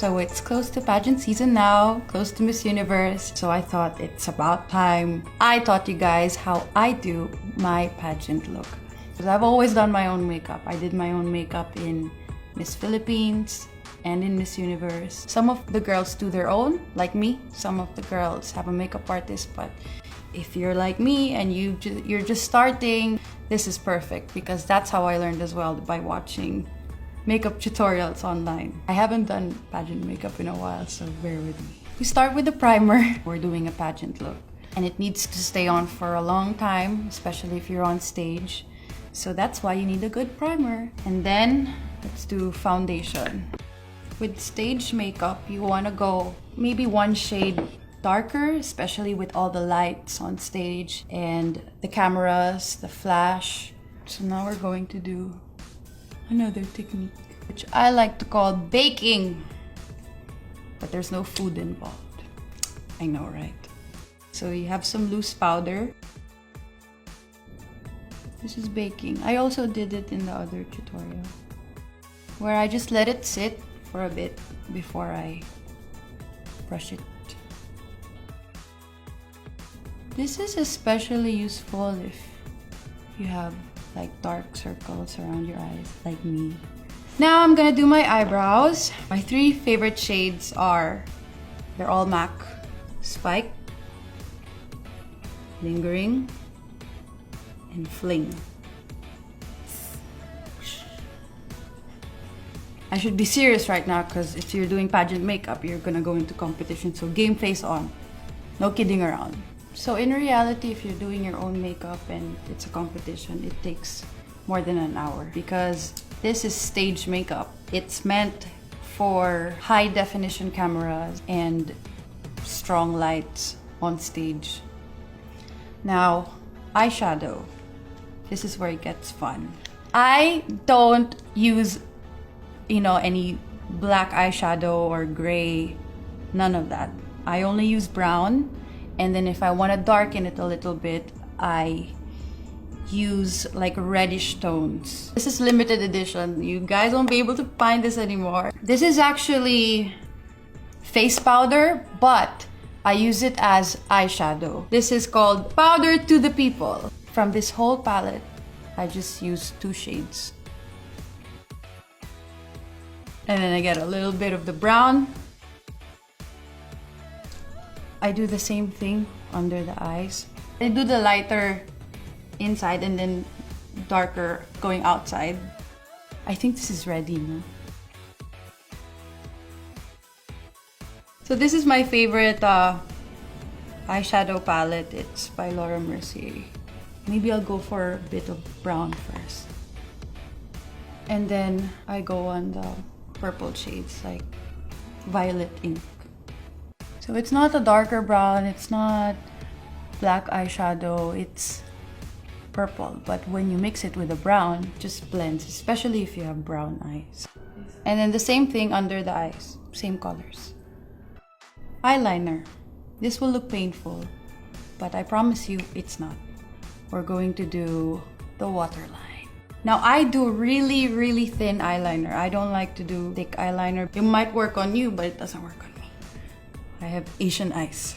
So it's close to pageant season now, close to Miss Universe. So I thought it's about time I taught you guys how I do my pageant look. Because I've always done my own makeup. I did my own makeup in Miss Philippines and in Miss Universe. Some of the girls do their own, like me. Some of the girls have a makeup artist, but if you're like me and you're just starting, this is perfect because that's how I learned as well, by watching makeup tutorials online. I haven't done pageant makeup in a while, so bear with me. We start with the primer. We're doing a pageant look and it needs to stay on for a long time, especially if you're on stage. So that's why you need a good primer. And then let's do foundation. With stage makeup, you want to go maybe one shade darker, especially with all the lights on stage and the cameras, the flash. So now we're going to do another technique, which I like to call baking, but there's no food involved. I know, right? So you have some loose powder. This is baking. I also did it in the other tutorial, where I just let it sit for a bit before I brush it. This is especially useful if you have like dark circles around your eyes, like me. Now I'm gonna do my eyebrows. My three favorite shades are, they're all MAC: Spike, Lingering, and Fling. I should be serious right now because if you're doing pageant makeup, you're gonna go into competition, so game face on. No kidding around. So in reality, if you're doing your own makeup and it's a competition, it takes more than an hour because this is stage makeup. It's meant for high definition cameras and strong lights on stage. Now, eyeshadow. This is where it gets fun. I don't use, any black eyeshadow or gray, none of that. I only use brown. And then if I want to darken it a little bit, I use like reddish tones. This is limited edition. You guys won't be able to find this anymore. This is actually face powder, but I use it as eyeshadow. This is called Powder to the People. From this whole palette, I just use 2 shades. And then I get a little bit of the brown. I do the same thing under the eyes. I do the lighter inside and then darker going outside. I think this is ready now. So this is my favorite eyeshadow palette. It's by Laura Mercier. Maybe I'll go for a bit of brown first. And then I go on the purple shades like violet ink. So it's not a darker brown, it's not black eyeshadow, it's purple. But when you mix it with a brown, it just blends, especially if you have brown eyes. And then the same thing under the eyes, same colors. Eyeliner. This will look painful, but I promise you it's not. We're going to do the waterline. Now I do really, really thin eyeliner. I don't like to do thick eyeliner. It might work on you, but it doesn't work on me. I have Asian eyes.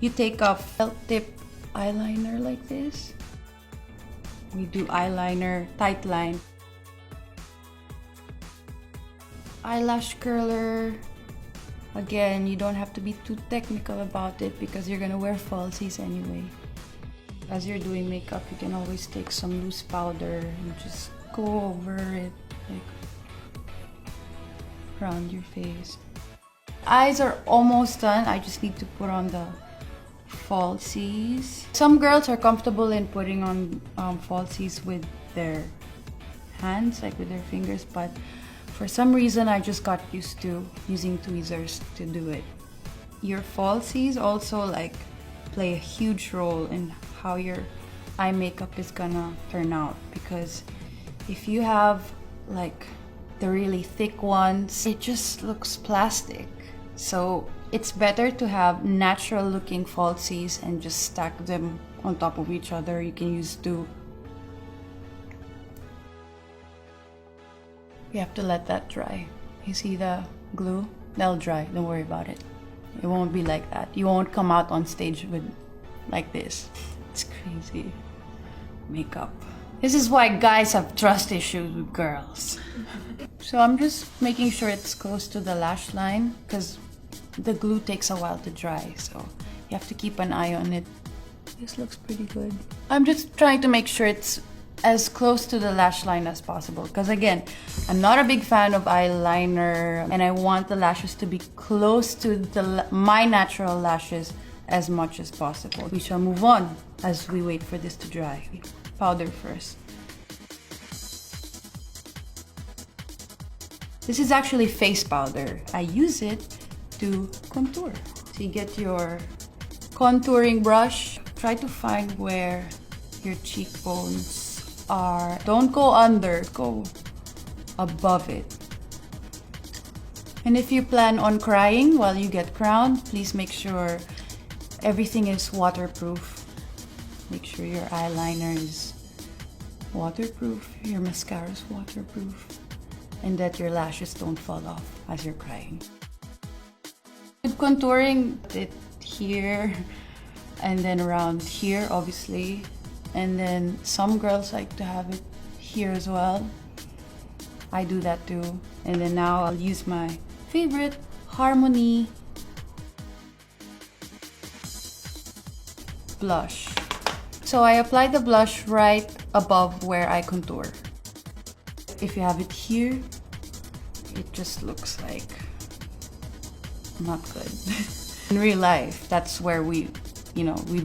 You take a felt tip eyeliner like this. We do eyeliner, tight line. Eyelash curler. Again, you don't have to be too technical about it because you're gonna wear falsies anyway. As you're doing makeup, you can always take some loose powder and just go over it, like around your face. Eyes are almost done. I just need to put on the falsies. Some girls are comfortable in putting on falsies with their hands, like with their fingers, but for some reason I just got used to using tweezers to do it. Your falsies also like play a huge role in how your eye makeup is gonna turn out, because if you have like the really thick ones, it just looks plastic. So it's better to have natural looking falsies and just stack them on top of each other. You can use 2. You have to let that dry. You see the glue, they'll dry. Don't worry about it. It won't be like that. You won't come out on stage with like this. It's crazy. Makeup. This is why guys have trust issues with girls. So I'm just making sure it's close to the lash line because the glue takes a while to dry. So you have to keep an eye on it. This looks pretty good. I'm just trying to make sure it's as close to the lash line as possible because again, I'm not a big fan of eyeliner and I want the lashes to be close to my natural lashes as much as possible. We shall move on as we wait for this to dry. Powder first. This is actually face powder. I use it to contour. So you get your contouring brush. Try to find where your cheekbones are. Don't go under, go above it. And if you plan on crying while you get crowned, please make sure everything is waterproof. Make sure your eyeliner is waterproof, your mascara is waterproof, and that your lashes don't fall off as you're crying. With contouring, it here and then around here, obviously. And then some girls like to have it here as well. I do that too. And then now I'll use my favorite Harmony blush. So I apply the blush right above where I contour. If you have it here, it just looks like not good. In real life, that's where we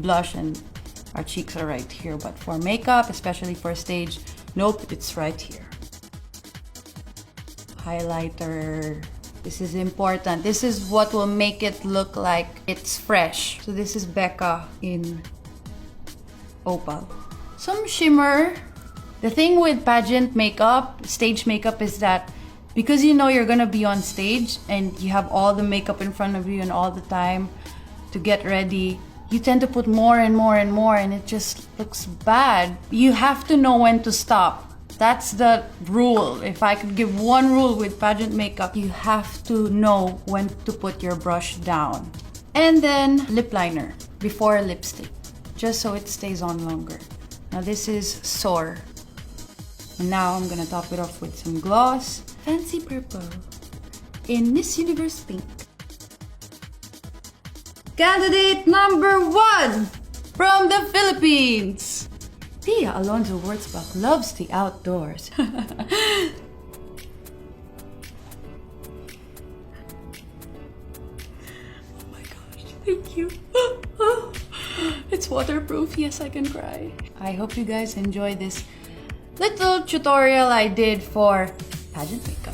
blush and our cheeks are right here. But for makeup, especially for stage, nope, it's right here. Highlighter. This is important. This is what will make it look like it's fresh. So this is Becca in Opal. Some shimmer. The thing with pageant makeup, stage makeup, is that because you know you're gonna be on stage and you have all the makeup in front of you and all the time to get ready, you tend to put more and more and more and it just looks bad. You have to know when to stop. That's the rule. If I could give one rule with pageant makeup, you have to know when to put your brush down. And then lip liner before lipstick, just so it stays on longer. Now this is Soar. And now I'm gonna top it off with some gloss. Fancy Purple in Miss Universe Pink. Candidate number 1 from the Philippines. Pia Wurtzbach loves the outdoors. Oh my gosh, thank you. It's waterproof, yes, I can cry. I hope you guys enjoy this little tutorial I did for pageant makeup.